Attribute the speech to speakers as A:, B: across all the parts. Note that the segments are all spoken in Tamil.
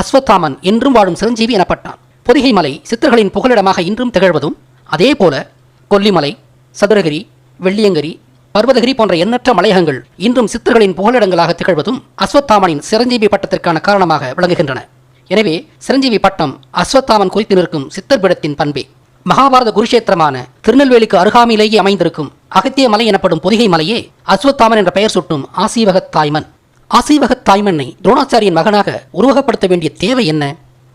A: அஸ்வத்தாமன் என்றும் வாழும் சிரஞ்சீவி எனப்பட்டான். பொதிகை மலை சித்தர்களின் புகலிடமாக இன்றும் திகழ்வதும், அதே போல கொல்லிமலை, சதுரகிரி, வெள்ளியங்கிரி, பர்வதகிரி போன்ற எண்ணற்ற மலையகங்கள் இன்றும் சித்தர்களின் புகலிடங்களாக திகழ்வதும் அஸ்வத்தாமனின் சிரஞ்சீவி பட்டத்திற்கான காரணமாக விளங்குகின்றன. எனவே சிரஞ்சீவி பட்டம் அஸ்வத்தாமன் குறித்து நிற்கும் சித்தர் பீடத்தின் பண்பே. மகாபாரத குருஷேத்திரமான திருநெல்வேலிக்கு அருகாமையிலேயே அமைந்திருக்கும் அகத்திய மலை எனப்படும் பொதிகை மலையே அஸ்வத்தாமன் என்ற பெயர் சுட்டும் ஆசீவகத் தாய்மன். ஆசீவகத் தாய்மன்னை துரோணாச்சாரியின் மகனாக உருவகப்படுத்த வேண்டிய தேவை என்ன?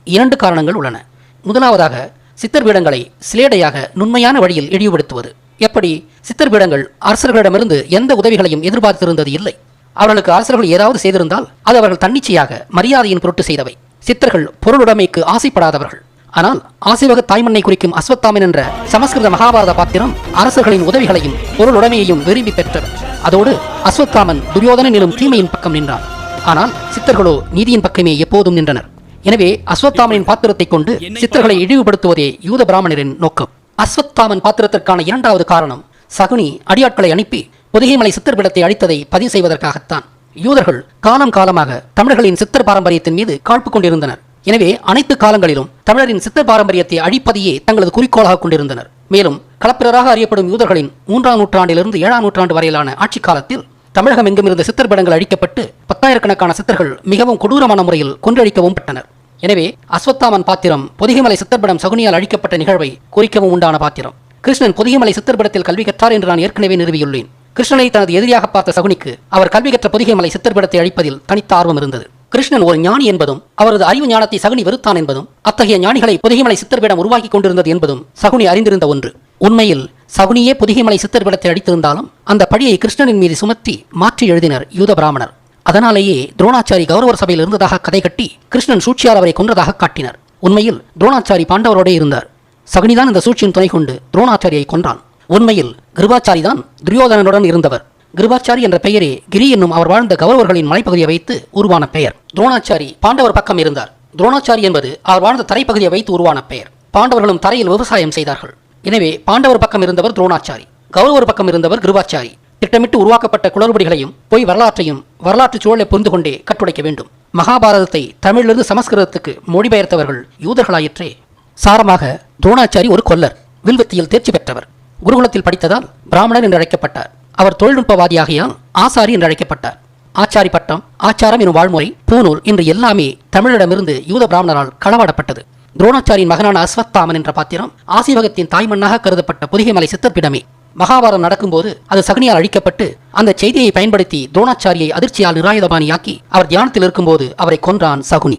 A: 2 காரணங்கள் உள்ளன. முதலாவதாக, சித்தர் பீடங்களை சிலேடையாக நுண்மையான வழியில் இழிவுபடுத்துவது. எப்படி? சித்தர் பீடங்கள் அரசர்களிடமிருந்து எந்த உதவிகளையும் எதிர்பார்த்திருந்தது இல்லை. அவர்களுக்கு அரசர்கள் ஏதாவது செய்திருந்தால் அது அவர்கள் தன்னிச்சையாக மரியாதையின் பொருட்டு செய்தவை. சித்தர்கள் பொருளுடைமைக்கு ஆசைப்படாதவர்கள். ஆனால் ஆசீவக தாய்மண்ணை குறிக்கும் அஸ்வத்தாமன் என்ற சமஸ்கிருத மகாபாரத பாத்திரம் அரசர்களின் உதவிகளையும் பொருளுடைமையையும் விரும்பி பெற்றவர். அதோடு அஸ்வத்தாமன் துரியோதனன் எனும் தீமையின் பக்கம் நின்றான். ஆனால் சித்தர்களோ நீதியின் பக்கமே எப்போதும் நின்றனர். எனவே அஸ்வத்தாமனின் பாத்திரத்தை கொண்டு சித்தர்களை இழிவுபடுத்துவதே யூத பிராமணரின் நோக்கம். அஸ்வத்தாமன் பாத்திரத்திற்கான 2வது காரணம், சகுனி அடியாட்களை அனுப்பி பொதிகைமலை சித்தர் பீடத்தை அழித்ததை பதிவு செய்வதற்காகத்தான். யூதர்கள் காலம் காலமாக தமிழர்களின் சித்தர் பாரம்பரியத்தின் மீது காழ்ப்பு கொண்டிருந்தனர். எனவே அனைத்து காலங்களிலும் தமிழரின் சித்தர் பாரம்பரியத்தை அழிப்பதையே தங்களது குறிக்கோளாக கொண்டிருந்தனர். மேலும் களப்பிரராக அறியப்படும் யூதர்களின் 3ஆம் நூற்றாண்டிலிருந்து 7ஆம் நூற்றாண்டு வரையிலான ஆட்சி காலத்தில் தமிழகம் எங்கும் இருந்த சித்தர் பீடங்கள் அழிக்கப்பட்டு 10,000கணக்கான சித்தர்கள் மிகவும் கொடூரமான முறையில் கொன்றழிக்கவும் பட்டனர். எனவே அஸ்வத்தாமன் பாத்திரம் பொதிகைமலை சித்தர்படம் சகுனியால் அழிக்கப்பட்ட நிகழ்வை குறிக்கவும் உண்டான பாத்திரம். கிருஷ்ணன் பொதிகைமலை சித்தர்படத்தில் கல்வி கற்றார் என்று நான் ஏற்கனவே நிறுவியுள்ளேன். கிருஷ்ணனை தனது எதிரியாக பார்த்த சகுனிக்கு அவர் கல்வி கற்ற பொதிகைமலை சித்தர்படத்தை அழிப்பதில் தனித்த ஆர்வம் இருந்தது. கிருஷ்ணன் ஒரு ஞானி என்பதும் அவரது அறிவு ஞானத்தை சகுனி வெறுத்தான் என்பதும் அத்தகைய ஞானிகளை பொதிகைமலை சித்தர்பீடம் உருவாக்கி கொண்டிருந்தது என்பதும் சகுனி அறிந்திருந்த ஒன்று. உண்மையில் சகுனியே பொதிகைமலை சித்தர்பீடத்தை அடித்திருந்தாலும் அந்த பழியை கிருஷ்ணனின் மீது சுமத்தி மாற்றி எழுதினர் யூத பிராமணர். அதனாலேயே துரோணாச்சாரி கௌரவர் சபையில் இருந்ததாக கதை கட்டி கிருஷ்ணன் சூழ்ச்சியால் அவரை கொன்றதாக காட்டினர். உண்மையில் துரோணாச்சாரி பாண்டவரோடே இருந்தார். சகுனிதான் இந்த சூழ்ச்சியின் துணை கொண்டு துரோணாச்சாரியை கொன்றான். உண்மையில் கிருபாச்சாரி தான் துரியோதனனுடன் இருந்தவர். கிருபாச்சாரி என்ற பெயரே கிரி என்னும் அவர் வாழ்ந்த கௌரவர்களின் மலைப்பகுதியை வைத்து உருவான பெயர். துரோணாச்சாரி பாண்டவர் பக்கம் இருந்தார். துரோணாச்சாரி என்பது அவர் வாழ்ந்த தரைப்பகுதியை வைத்து உருவான பெயர். பாண்டவர்களும் தரையில் விவசாயம் செய்தார்கள். எனவே பாண்டவர் பக்கம் இருந்தவர் துரோணாச்சாரி, கௌரவர் பக்கம் இருந்தவர் கிருபாச்சாரி. திட்டமிட்டு உருவாக்கப்பட்ட குளறுபடிகளையும் பொய் வரலாற்றையும் வரலாற்று சூழலை புரிந்து கொண்டே கட்டுடைக்க வேண்டும். மகாபாரதத்தை தமிழிலிருந்து சமஸ்கிருதத்துக்கு மொழிபெயர்த்தவர்கள் யூதர்களாயிற்றே. சாரமாக, துரோணாச்சாரி ஒரு கொல்லர், வில்வித்தையில் தேர்ச்சி பெற்றவர். குருகுலத்தில் படித்ததால் பிராமணர் என்று அழைக்கப்பட்டார். அவர் தொழில்நுட்பவாதியாகியால் ஆசாரி என்று அழைக்கப்பட்டார். ஆச்சாரி பட்டம், ஆச்சாரம் எனும் வாழ்முறை, பூநூல் என்று எல்லாமே தமிழிடமிருந்து யூத பிராமணரால் களவாடப்பட்டது. துரோணாச்சாரியின் மகனான அஸ்வத்தாமன் என்ற பாத்திரம் ஆசீவகத்தின் தாய்மண்ணாக கருதப்பட்ட பொதிகைமலை சித்தர்பீடமே. மகாபாரதம் நடக்கும்போது அது சகுனியால் அழிக்கப்பட்டு அந்த செய்தியை பயன்படுத்தி துரோணாச்சாரியை அதிர்ச்சியால் நிராயுதபாணியாக்கி அவர் தியானத்தில் இருக்கும்போது அவரை கொன்றான் சகுனி.